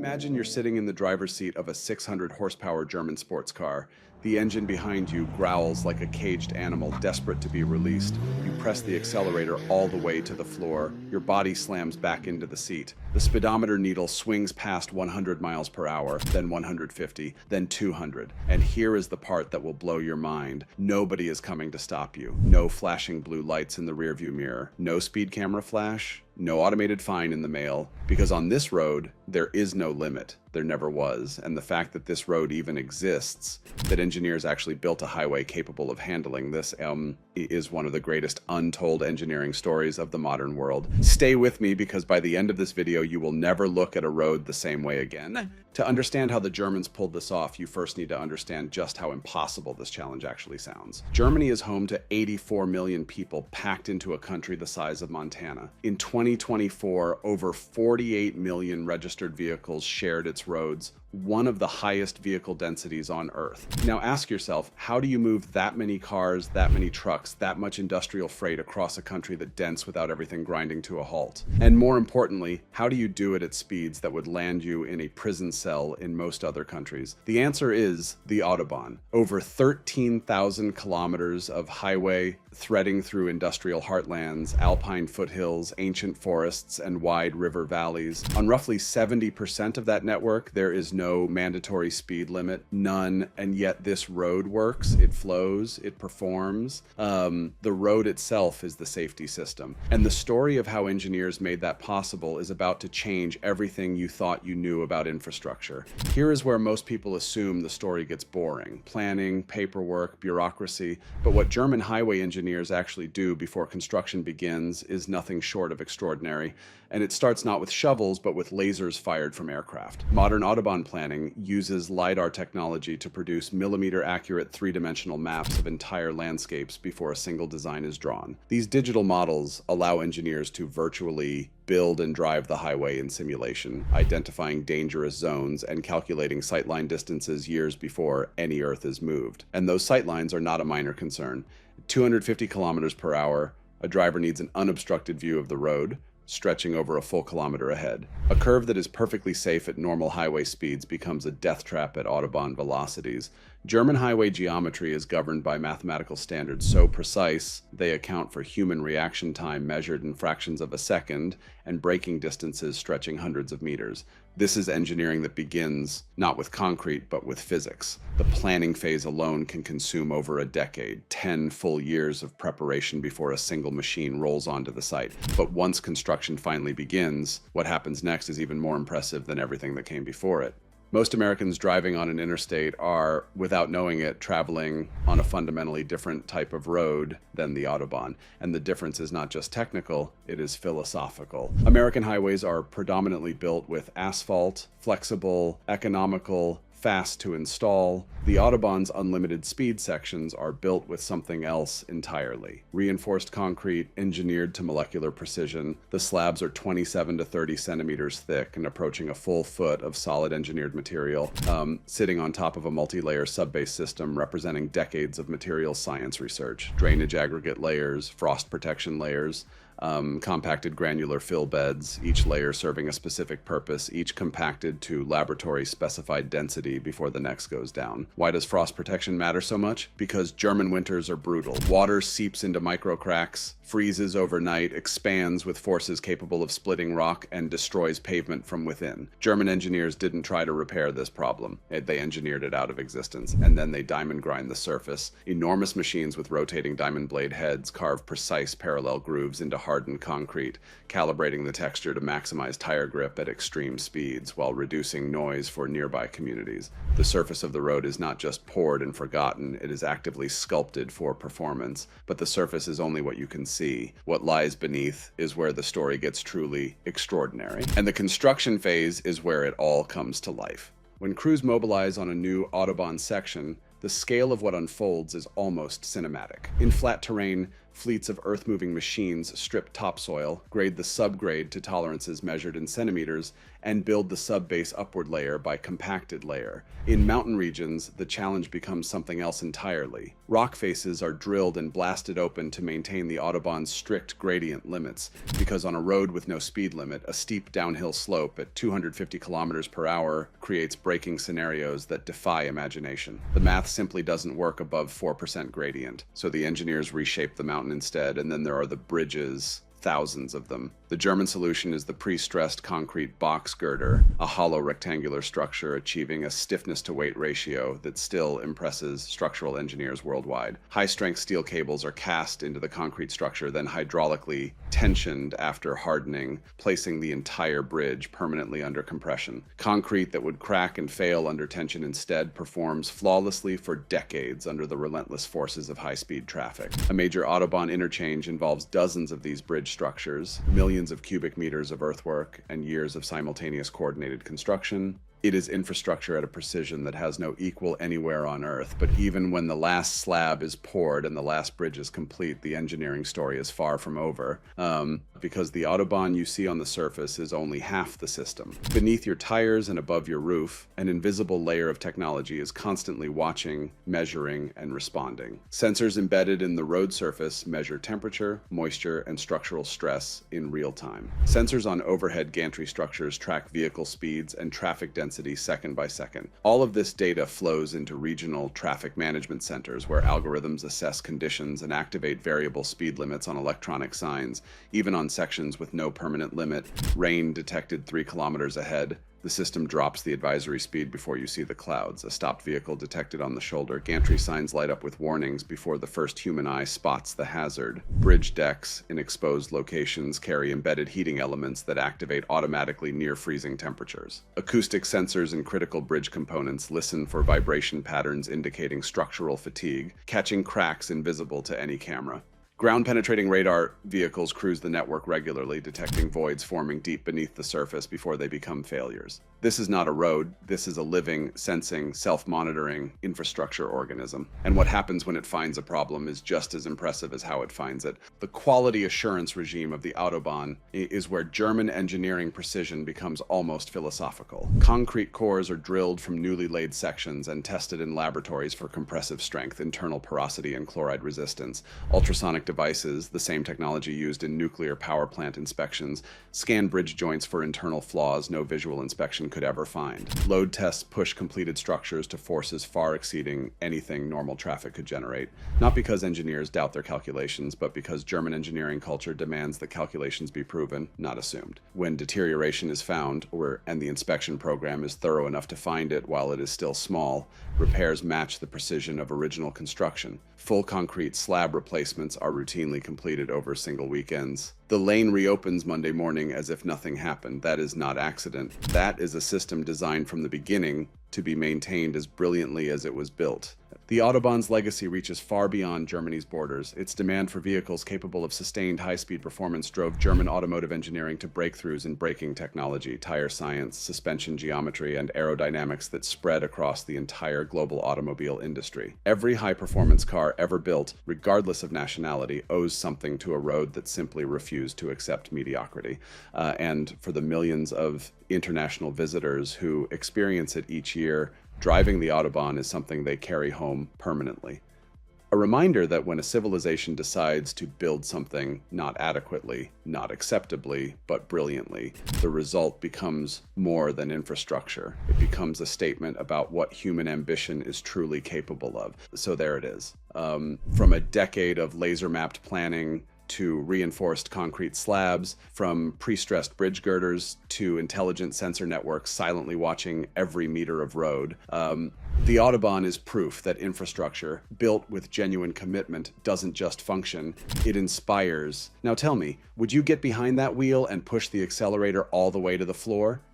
Imagine you're sitting in the driver's seat of a 600 horsepower German sports car. The engine behind you growls like a caged animal desperate to be released. You press the accelerator all the way to the floor. Your body slams back into the seat. The speedometer needle swings past 100 miles per hour, then 150, then 200. And here is the part that will blow your mind. Nobody is coming to stop you. No flashing blue lights in the rearview mirror. No speed camera flash. No automated fine in the mail, because on this road, there is no limit. There never was. And the fact that this road even exists, that engineers actually built a highway capable of handling this, is one of the greatest untold engineering stories of the modern world. Stay with me, because by the end of this video, you will never look at a road the same way again. To understand how the Germans pulled this off, you first need to understand just how impossible this challenge actually sounds. Germany is home to 84 million people packed into a country the size of Montana. In 2024, over 48 million registered vehicles shared its roads, one of the highest vehicle densities on Earth. Now ask yourself, how do you move that many cars, that many trucks, that much industrial freight across a country that dense without everything grinding to a halt? And more importantly, how do you do it at speeds that would land you in a prison cell in most other countries? The answer is the Autobahn. Over 13,000 kilometers of highway threading through industrial heartlands, alpine foothills, ancient forests, and wide river valleys. On roughly 70% of that network, there is no mandatory speed limit, none, and yet this road works, it flows, it performs. The road itself is the safety system. And the story of how engineers made that possible is about to change everything you thought you knew about infrastructure. Here is where most people assume the story gets boring. Planning, paperwork, bureaucracy. But what German highway engineers actually do before construction begins is nothing short of extraordinary. And it starts not with shovels, but with lasers fired from aircraft. Modern Autobahn planning uses LiDAR technology to produce millimeter-accurate three-dimensional maps of entire landscapes before a single design is drawn. These digital models allow engineers to virtually build and drive the highway in simulation, identifying dangerous zones and calculating sightline distances years before any earth is moved. And those sightlines are not a minor concern. 250 kilometers per hour, a driver needs an unobstructed view of the road, stretching over a full kilometer ahead. A curve that is perfectly safe at normal highway speeds becomes a death trap at Autobahn velocities. German highway geometry is governed by mathematical standards so precise they account for human reaction time measured in fractions of a second and braking distances stretching hundreds of meters. This is engineering that begins not with concrete, but with physics. The planning phase alone can consume over a decade, 10 full years of preparation before a single machine rolls onto the site. But once construction finally begins, what happens next is even more impressive than everything that came before it. Most Americans driving on an interstate are, without knowing it, traveling on a fundamentally different type of road than the Autobahn. And the difference is not just technical, it is philosophical. American highways are predominantly built with asphalt, flexible, economical, fast to install. The Autobahn's unlimited speed sections are built with something else entirely. Reinforced concrete, engineered to molecular precision. The slabs are 27 to 30 centimeters thick and approaching a full foot of solid engineered material, sitting on top of a multi-layer subbase system representing decades of material science research. Drainage aggregate layers, frost protection layers, compacted granular fill beds, each layer serving a specific purpose, each compacted to laboratory specified density before the next goes down. Why does frost protection matter so much? Because German winters are brutal. Water seeps into micro cracks, freezes overnight, expands with forces capable of splitting rock, and destroys pavement from within. German engineers didn't try to repair this problem. They engineered it out of existence, and then they diamond grind the surface. Enormous machines with rotating diamond blade heads carve precise parallel grooves into hardened concrete, calibrating the texture to maximize tire grip at extreme speeds while reducing noise for nearby communities. The surface of the road is not just poured and forgotten, it is actively sculpted for performance, but the surface is only what you can see. What lies beneath is where the story gets truly extraordinary. And the construction phase is where it all comes to life. When crews mobilize on a new Autobahn section, the scale of what unfolds is almost cinematic. In flat terrain, Fleets of earth-moving machines strip topsoil, grade the subgrade to tolerances measured in centimeters, and build the subbase upward layer by compacted layer. In mountain regions, the challenge becomes something else entirely. Rock faces are drilled and blasted open to maintain the Autobahn's strict gradient limits, because on a road with no speed limit, a steep downhill slope at 250 kilometers per hour creates braking scenarios that defy imagination. The math simply doesn't work above 4% gradient, so the engineers reshape the mountain instead, and then there are the bridges, thousands of them. The German solution is the pre-stressed concrete box girder, a hollow rectangular structure achieving a stiffness-to-weight ratio that still impresses structural engineers worldwide. High-strength steel cables are cast into the concrete structure, then hydraulically tensioned after hardening, placing the entire bridge permanently under compression. Concrete that would crack and fail under tension instead performs flawlessly for decades under the relentless forces of high-speed traffic. A major Autobahn interchange involves dozens of these bridge structures, millions of cubic meters of earthwork, and years of simultaneous coordinated construction. It is infrastructure at a precision that has no equal anywhere on Earth, but even when the last slab is poured and the last bridge is complete, the engineering story is far from over, because the Autobahn you see on the surface is only half the system. Beneath your tires and above your roof, an invisible layer of technology is constantly watching, measuring, and responding. Sensors embedded in the road surface measure temperature, moisture, and structural stress in real time. Sensors on overhead gantry structures track vehicle speeds and traffic density second by second. All of this data flows into regional traffic management centers where algorithms assess conditions and activate variable speed limits on electronic signs, even on sections with no permanent limit. Rain detected 3 kilometers ahead. The system drops the advisory speed before you see the clouds. A stopped vehicle detected on the shoulder. Gantry signs light up with warnings before the first human eye spots the hazard. Bridge decks in exposed locations carry embedded heating elements that activate automatically near freezing temperatures. Acoustic sensors in critical bridge components listen for vibration patterns indicating structural fatigue, catching cracks invisible to any camera. Ground-penetrating radar vehicles cruise the network regularly, detecting voids forming deep beneath the surface before they become failures. This is not a road, this is a living, sensing, self-monitoring infrastructure organism. And what happens when it finds a problem is just as impressive as how it finds it. The quality assurance regime of the Autobahn is where German engineering precision becomes almost philosophical. Concrete cores are drilled from newly laid sections and tested in laboratories for compressive strength, internal porosity, and chloride resistance. Ultrasonic devices, the same technology used in nuclear power plant inspections, scan bridge joints for internal flaws no visual inspection could ever find. Load tests push completed structures to forces far exceeding anything normal traffic could generate, not because engineers doubt their calculations, but because German engineering culture demands that calculations be proven, not assumed. When deterioration is found, and the inspection program is thorough enough to find it while it is still small, repairs match the precision of original construction. Full concrete slab replacements are routinely completed over single weekends. The lane reopens Monday morning as if nothing happened. That is not accident. That is a system designed from the beginning to be maintained as brilliantly as it was built. The Autobahn's legacy reaches far beyond Germany's borders. Its demand for vehicles capable of sustained high-speed performance drove German automotive engineering to breakthroughs in braking technology, tire science, suspension geometry, and aerodynamics that spread across the entire global automobile industry. Every high-performance car ever built, regardless of nationality, owes something to a road that simply refused to accept mediocrity. And for the millions of international visitors who experience it each year, driving the Autobahn is something they carry home permanently. A reminder that when a civilization decides to build something not adequately, not acceptably, but brilliantly, the result becomes more than infrastructure. It becomes a statement about what human ambition is truly capable of. So there it is. From a decade of laser-mapped planning to reinforced concrete slabs, from pre-stressed bridge girders to intelligent sensor networks silently watching every meter of road. The Autobahn is proof that infrastructure, built with genuine commitment, doesn't just function, it inspires. Now tell me, would you get behind that wheel and push the accelerator all the way to the floor?